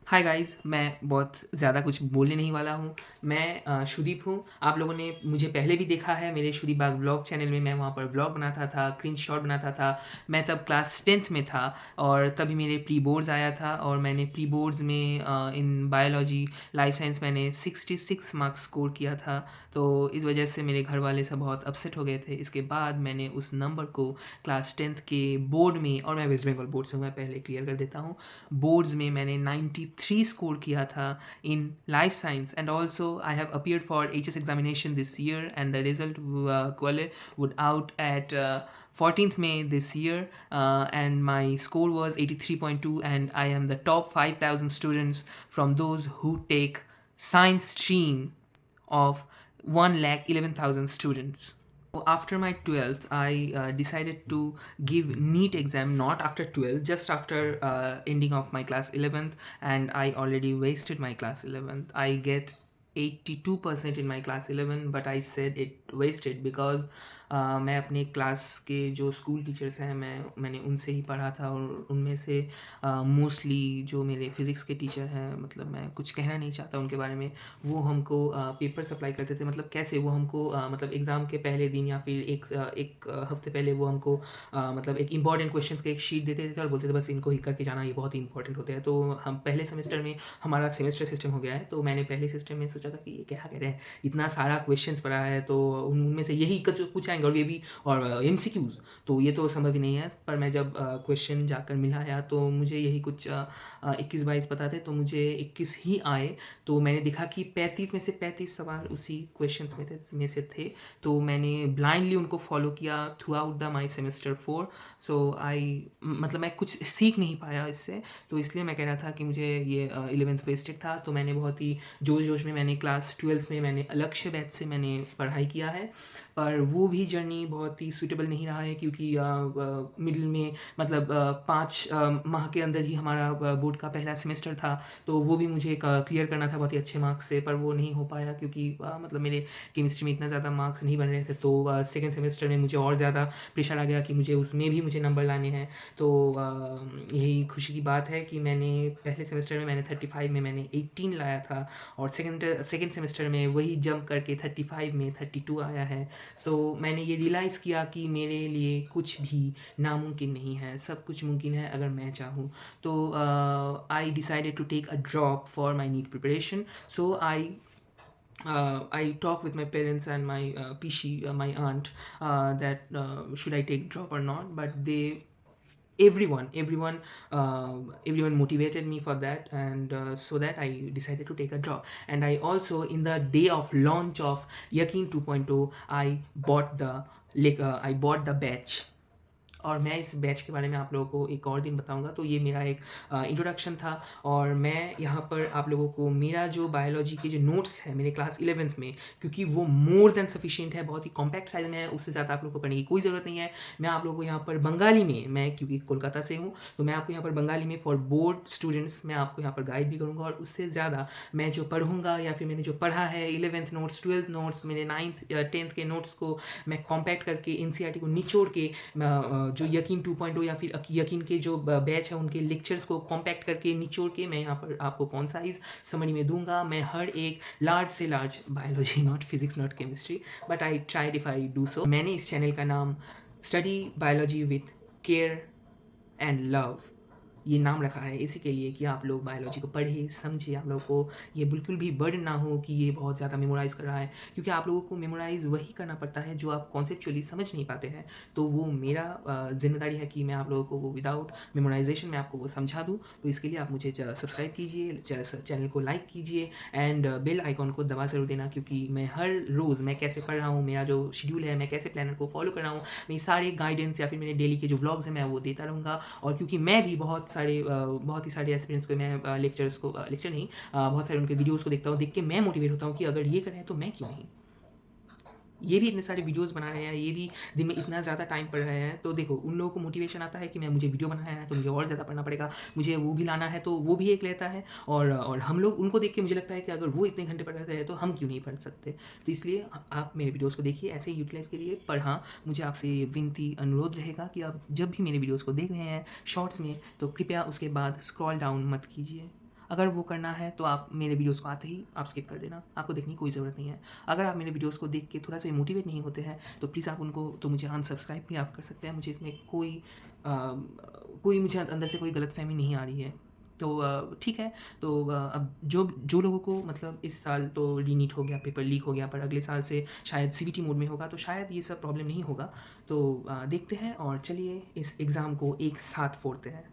Hi guys, मैं बहुत ज़्यादा कुछ बोलने नहीं वाला हूँ। मैं शुदीप हूँ। आप लोगों ने मुझे पहले भी देखा है मेरे शुदीप बाग व्लॉग चैनल में। मैं वहाँ पर व्लॉग बनाता था, क्रिंज शॉट बनाता था। मैं तब क्लास 10th में था और तभी मेरे प्री बोर्ड्स आया था और मैंने प्री बोर्ड्स में इन बायोलॉजी, लाइफ साइंस मैंने 66 मार्क्स स्कोर किया था। तो इस वजह से मेरे घर वाले सब बहुत अपसेट हो गए थे। इसके बाद मैंने उस नंबर को क्लास 10th के बोर्ड में, और मैं वेस्ट बंगाल बोर्ड से हूँ, मैं पहले क्लियर कर देता हूँ, बोर्ड्स में मैंने 93 स्कोर किया था in life science and also I have appeared for HS examination this year and the result would out at 14th May this year, and my score was 83.2 and I am the top 5,000 students from those who take science stream of 1,11,000 students. After my 12th, I decided to give NEET exam, not after 12th, just after ending of my class 11th, and I already wasted my class 11th. I get 82% in my class 11, but I said it wasted because मैं अपने class के जो school teachers हैं मैंने उनसे ही पढ़ा था और उनमें से मोस्टली जो मेरे फिज़िक्स के टीचर हैं, मतलब मैं कुछ कहना नहीं चाहता उनके बारे में, वो हमको पेपर सप्लाई करते थे। मतलब कैसे वो हमको मतलब एग्ज़ाम के पहले दिन या फिर एक हफ्ते पहले वो हमको मतलब एक इंपॉर्टेंट क्वेश्चंस की एक शीट देते थे और बोलते थे बस इनको ही करके जाना, ये बहुत ही इंपॉर्टेंट होते हैं। तो हम पहले सेमेस्टर में, हमारा सेमेस्टर सिस्टम हो गया है, तो मैंने पहले सिस्टम में सोचा था कि ये क्या कह रहे हैं, इतना सारा क्वेश्चंस पढ़ा है तो उनमें से यही कुछ आएंगे और ये भी और एमसीक्यूज़, तो ये तो संभव ही नहीं है। पर मैं जब क्वेश्चन जाकर मिलाया तो मुझे यही कुछ 21-22 पता थे, तो मुझे 21 ही आए। तो मैंने देखा कि 35 में से 35 सवाल उसी क्वेश्चंस में से थे, तो मैंने ब्लाइंडली उनको फॉलो किया through out the my semester 4। सो आई मतलब मैं कुछ सीख नहीं पाया इससे, तो इसलिए मैं कह रहा था कि मुझे ये 11th वेस्टेड था। तो मैंने बहुत ही जोश जोश में मैंने क्लास 12th में मैंने अलक्ष्य बैच से मैंने पढ़ाई किया है, पर वो भी जर्नी बहुत ही सूटेबल नहीं रहा है क्योंकि मिडिल में मतलब 5 माह के अंदर ही हमारा बोर्ड का पहला सेमेस्टर था, तो वो भी मुझे क्लियर करना था बहुत ही अच्छे मार्क्स से, पर वो नहीं हो पाया क्योंकि मतलब मेरे केमिस्ट्री में इतना ज़्यादा मार्क्स नहीं बन रहे थे। तो सेकेंड सेमेस्टर में मुझे और ज़्यादा प्रेशर आ गया कि मुझे उसमें भी मुझे नंबर लाने हैं। तो यही खुशी की बात है कि मैंने पहले सेमेस्टर में मैंने 35 में मैंने 18 लाया था और सेकेंड सेमेस्टर में वही जंप करके 35 में 32 आया है। सो मैंने ये रियलाइज़ किया कि मेरे लिए कुछ भी नामुमकिन नहीं है, सब कुछ मुमकिन है अगर मैं चाहूँ। तो I decided to take a drop for my NEET preparation. So I talk with my parents and my pishi, my aunt, that should I take drop or not, but everyone motivated me for that, and so that I decided to take a drop. And I also, in the day of launch of Yakin 2.0, I bought the batch, और मैं इस batch के बारे में आप लोगों को एक और दिन बताऊंगा। तो ये मेरा एक इंट्रोडक्शन था और मैं यहाँ पर आप लोगों को मेरा जो बायोलॉजी के जो नोट्स है मेरे क्लास 11th में, क्योंकि वो मोर देन सफिशिएंट है, बहुत ही कॉम्पैक्ट साइज में है, उससे ज़्यादा आप लोगों को पढ़ने की कोई ज़रूरत नहीं है। मैं आप लोगों को यहाँ पर बंगाली में, मैं क्योंकि कोलकाता से हूँ तो मैं आपको यहाँ पर बंगाली में फॉर बोर्ड स्टूडेंट्स मैं आपको यहाँ पर गाइड भी करूँगा, और उससे ज़्यादा मैं जो पढ़ूँगा या फिर मैंने जो पढ़ा है 11th नोट्स, 12th नोट्स, मेरे 9th 10th के नोट्स को मैं कॉम्पैक्ट करके एनसीईआरटी को निचोड़ के जो यकीन 2.0 या फिर यकीन के जो बैच है उनके लेक्चर्स को कॉम्पैक्ट करके निचोड़ के मैं यहाँ पर आपको कॉन्साइज समरी में दूंगा। मैं हर एक लार्ज से large biology, not physics, not chemistry, but I tried if I do so. मैंने इस चैनल का नाम study biology with care and love ये नाम रखा है इसी के लिए कि आप लोग बायोलॉजी को पढ़िए, समझिए, आप लोगों को ये बिल्कुल भी बर्डन ना हो कि ये बहुत ज़्यादा मेमोराइज़ कर रहा है, क्योंकि आप लोगों को मेमोराइज़ वही करना पड़ता है जो आप कॉन्सेप्चुअली समझ नहीं पाते हैं। तो वो मेरा जिम्मेदारी है कि मैं आप लोगों को वो विदाउट मेमोराइजेशन में आपको वो समझा दूँ। तो इसके लिए आप मुझे सब्सक्राइब कीजिए, चैनल को लाइक कीजिए एंड बेल आइकॉन को दबा ज़रूर देना, क्योंकि मैं हर रोज़ मैं कैसे पढ़ रहा हूँ, मेरा जो शेड्यूल है, मैं कैसे प्लानर को फॉलो कर रहा हूँ, मेरी सारे गाइडेंस या फिर मेरे डेली के जो व्लॉग्स हैं मैं वो देता रहूँगा। और क्योंकि मैं भी बहुत ही सारे एस्पिरेंट्स को मैं लेक्चर नहीं, बहुत सारे उनके वीडियोस को देखता हूँ, देख के मैं मोटिवेट होता हूँ कि अगर ये करें तो मैं क्यों नहीं। ये भी इतने सारे वीडियोस बना रहे हैं, ये भी दिन में इतना ज़्यादा टाइम पढ़ रहे हैं, तो देखो उन लोगों को मोटिवेशन आता है कि मैं मुझे वीडियो बनाया है तो मुझे और ज़्यादा पढ़ना पड़ेगा, मुझे वो भी लाना है, तो वो भी एक लेता है। और हम लोग उनको देख के मुझे लगता है कि अगर वो इतने घंटे पढ़ रहे हैं तो हम क्यों नहीं पढ़ सकते। तो इसलिए आप मेरे वीडियोज़ को देखिए ऐसे ही यूटिलाइज़ के लिए। पर हाँ, मुझे आपसे ये विनती अनुरोध रहेगा कि आप जब भी मेरे वीडियोज़ को देख रहे हैं शॉर्ट्स में, तो कृपया उसके बाद स्क्रॉल डाउन मत कीजिए। अगर वो करना है तो आप मेरे वीडियोज़ को आते ही आप स्किप कर देना, आपको देखने की कोई ज़रूरत नहीं है। अगर आप मेरे वीडियोज़ को देख के थोड़ा-सा मोटिवेट नहीं होते हैं, तो प्लीज़ आप उनको तो मुझे अनसब्सक्राइब भी आप कर सकते हैं। मुझे इसमें कोई मुझे अंदर से कोई गलतफ़हमी नहीं आ रही है। तो ठीक है, तो अब जो जो लोगों को मतलब इस साल तो रीनीट हो गया, पेपर लीक हो गया, पर अगले साल से शायद सीबीटी मोड में होगा, तो शायद ये सब प्रॉब्लम नहीं होगा। तो देखते हैं और चलिए इस एग्ज़ाम को एक साथ फोड़ते हैं।